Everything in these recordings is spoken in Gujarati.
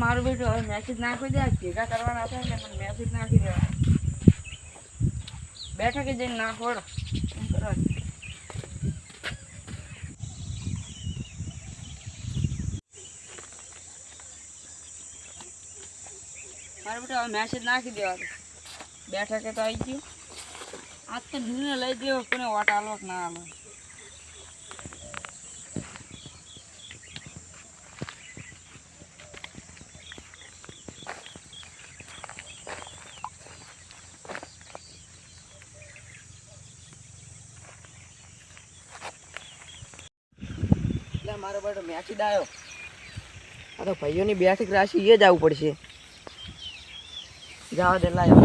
મારું બેટું હવે મેસેજ નાખી દે, ભેગા કરવાના હતા એટલે મને મેસેજ નાખી દેવા. બેઠા કે જઈને નાખોડો કરવા. મારું બેટું હવે મેસેજ નાખી દેવા. બેઠા કે તો આવી ગયું. આજ તો નિર્ણય લઈ દેવો કોને વોટ આલો કે ના આલો. મારો બેટો મેસેજ આવ્યો. આ તો ભાઈઓની બેઠક રાશિ એ જ આવવું પડશે. જવા દે લાય.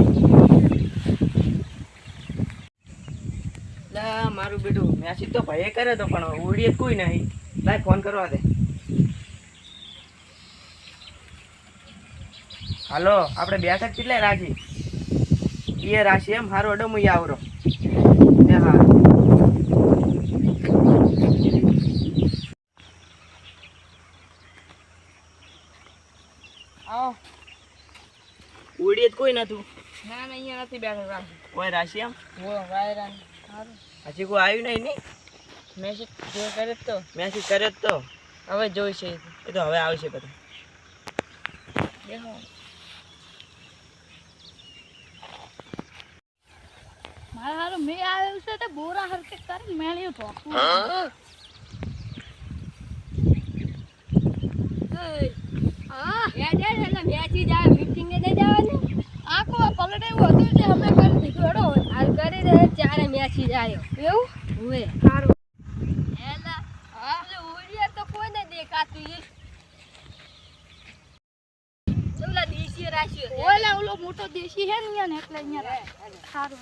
મારું બેટું મેસેજ તો ભાઈએ કરે તો પણ ઓડીએ કોઈ નહીં. લાય ફોન કરવા દે. હાલો, આપણે બેઠક કેટલે રાખી? એ રાશિ એમ હારો અડમું આવરો. હા આવો. ઉડીએ કોઈ નતું? ના ના, અહીંયા નથી બેઠક રાશિ. કોઈ રાશિ એમ? હો વાયરા સારું. હજી કોઈ આવ્યું નહીં ને? મેસેજ કરે તો મેસેજ કરે તો હવે જોઈશે. એ તો હવે આવશે બધા. દેખો મારા હારું મેં આવ્યું છે તે બોરા હરકે કરી મેળ્યું તો. ઓલો મોટો દેશી હે ને એટલે અહીંયા સારું.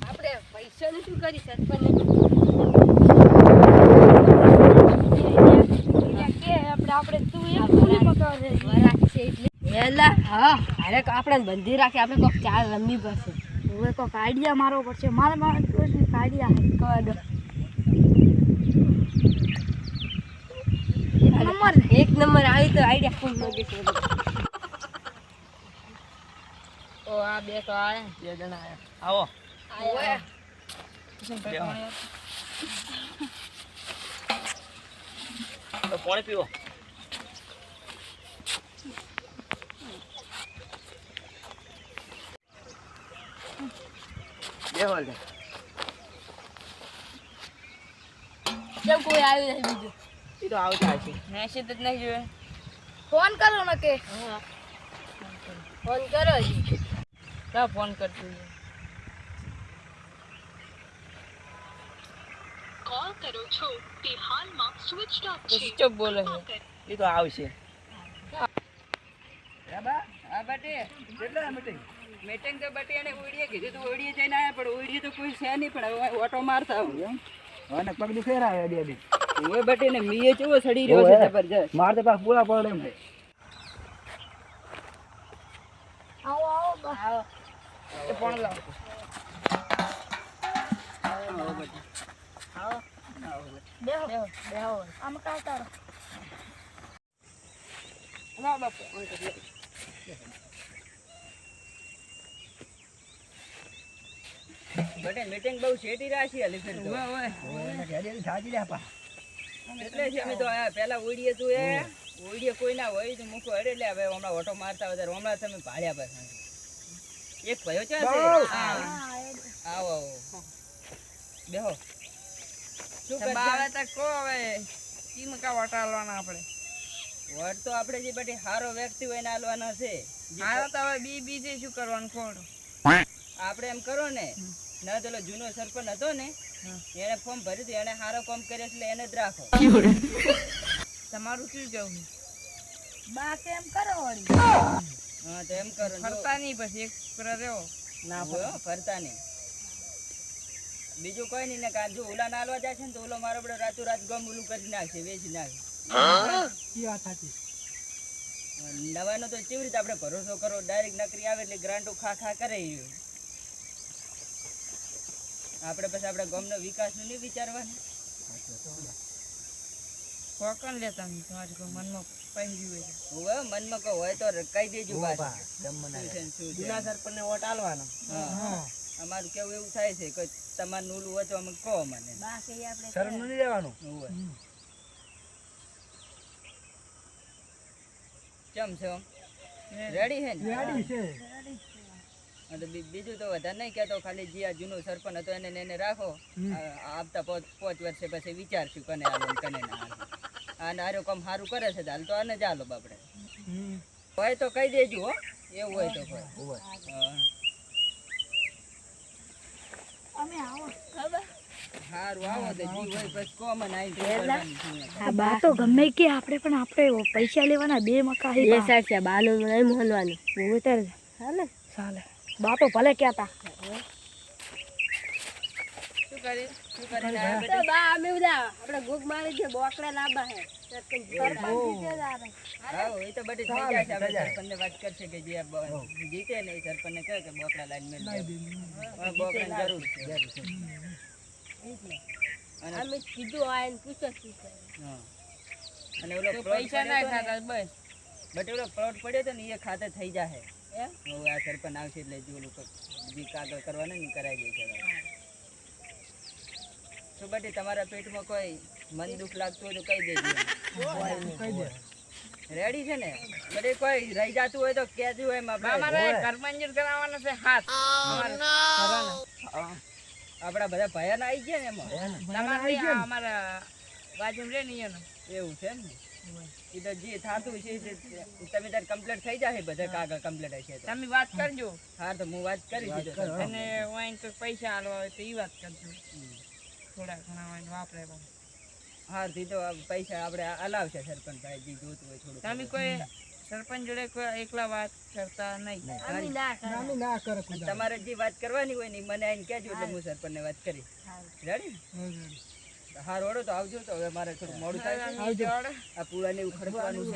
આપણે પૈસા નું શું કરી સરપંચ આપણે તું આપણે બંધી રાખી. આપણે કોઈક ચાર રમવી પડશે. હવે કોઈક આઈડિયા મારવો પડશે. મારે આઈડિયા એક નંબર આવી તો આઈડિયા ફૂલ લાગે છે. તો આ બે તો આયા, બે જણા આયા. આવો તો પાણી પીવો. કેમ કોઈ આવ્યું નહીં બીજું? એ તો આવતા હશે. મેસેજ જ નહીં જોયો. ફોન કરો ને કે ફોન કરો. ક્યાં ફોન કરતું? કોલ કરો છો તે હાલમાં સ્વિચ ઓફ છે. ચૂપ બોલે છે. એ તો આવશે. મીટિંગ તો બટી અને ઓડીએ કીધું તો ઓડીએ જઈને આવ્યા, પણ ઓડીએ તો કોઈ છે નહીં. પણ હવે ઓટો મારતા આવું એમ. અને પગ દુખે રહ્યા બે બે. ઓય બટી ને મીએ ચેવો સડી રહ્યો છે જબરજસ્ત. માર તો પાસ પૂરા પડે એમ છે. આવો આવો આવો. એ ફોન લાવ. આવો બટી. આવો. બેહો બેહો. આમ કાતા ના બાપુ ફોન કરી. બટે મીટિંગ બહુ શેટી રાશી હાલી ફેર તો. ઓય એને ઘરે સાજી લે પા. એટલે છે અમે તો આયા પહેલા ઓડીએ તું એ ઓડીએ કોઈ ના હોય તો મૂકો અડે એટલે હવે હમણાં ઓટો મારતા વધારે હમણાં તમે ભાડ્યા પાછા. એક ભયો છે. આવો આવો બેહો. શું કરતા તા કો હવે ટીમ કા વટાળવાના આપણે? વટ તો આપણે જે બટી હારો વ્યક્તિ હોય ને આલવાના છે. હારો તો હવે બીજે શું કરવાનું ખોડો. આપણે એમ કરો ને ના તો જૂનો સરપંચ હતો ને એને ફોર્મ ભર્યું હતું, એને સારો કામ કર્યો એટલે એને જ રાખો. તમારું શું કેવું? બા કેમ કરો વળી? હા તો એમ કરો. ફરતા નહીં પછી એક પર રહ્યો ના ફરતા નહીં. બીજું કોઈ નહીં ને કાં જો ઓલા નાલવા જાય છે ને તો ઓલો મારો બધો રાતો રાત ગમ ઓલું કરી નાખશે, વેચી નાખશે. નવાનો તો કેવી રીતે આપણે ભરોસો કરો? ડાયરેક્ટ નકરી આવે એટલે ગ્રાન્ટો ખા ખા કરે. આપણે પછી આપણા ગામનો વિકાસનું નહીં વિચારવાનું. કોકણ લેતા નહીં તમારે કોઈ મનમાં પહેર્યું હોય તો. હોવે, મનમાં કહો હોય તો કહી દેજો પાછું. શું છે ને શું છે. જૂના સરપંચને વોટ આલવાનો. હા. અમારું કેવું એવું થાય છે કે તમારું ઓલું હોય તો અમે કહો મને. શરમ નહીં લેવાનું. હોવે. ચમ છો રેડી છે ને? રેડી છે. હા, તો બીજું તો વધારે નહીં કહેતો, ખાલી જે આ જૂનો સરપંચ હતો એને ને એને રાખો. આવતા 5 વર્ષે પછી વિચારશું કને હાલો ને કને ના હાલો. આને હારો કામ સારું કરે છે તો હાલ તો આને જ હાલો બાપડે. હોય તો કહી દેજો હો, એવું હોય તો કોઈ. હા. હારું આવો તો જી હોય પછી કહો મને આઈને શું કરવાનું છે. આ બા તો ગમે કે આપણે પણ આપણે પૈસા લેવાના 2 મકા હે બે સાઈડ છે બાલો નહીં મોહનવાનું ઉતર હાલે ચાલે બા તો ભલે કહેતા શું કરીને આયા બેટા? બા અમે ઉદા આપણે ગુગ મારી છે બોકડા લાંબા હે હા, એ તો બધી થઈ જાય છે. આપણે સરપંચને વાત કરશે કે જે જીતે ને એ સરપંચને કહે કે બોકડા લાઈન મેળ દે. હવે બોકડાની જરૂર છે. અને અમે કીધું આયન પૂછો શું કરે હા. અને ઓલો plot પૈસા ના પડ્યો ખાતા તો બસ ને, બટ ઓલો પ્લોટ પડ્યો તો ને એ ખાતે થઈ જાય. હવે આ સરપંચ આવશે એટલે જે ઓલું જે કાગળ કરવાના ને એ કરાવી દે છે. શું બટી તમારા પેટમાં કોઈ મન દુઃખ લાગતું હોય તો કહી દેજો. રેડી છે ને? બટે કોઈ રહી જતું હોય તો કહેજો એમ આપણે. મંજૂર કરાવવાનો છે હાથ આપણા બધા ભયાના આવી ગયા ને એમાં. અમારા બાજુમાં રે ને એવું છે ને? એ તો જે થાતું છે તે તમે તાર કમ્પ્લીટ થઈ જાય બધા કાગળ કમ્પ્લીટ હશે તો. તમે વાત કરજો હા, તો હું વાત કરી દીધો. અને વાઈન તો પૈસા આલવા હોય તો ઈ વાત કરજો થોડા ઘણા વાઈન વાપરે હા, તો પૈસા આપણે હલાવશે સરપંચ ભાઈ જે જોતું હોય થોડું. તમે કોઈ સરપંચ જોડે કોઈ એકલા વાત કરતા નહીં તમારે જે વાત કરવાની હોય ને ઈ મને આઈને કહેજો એટલે હું સરપંચને વાત કરી. રેડી? હા, રોડો તો આવજો. તો હવે મારે થોડું મોડું થાય છે. આ પૂળાને એવું ખર્ચવાનું છે.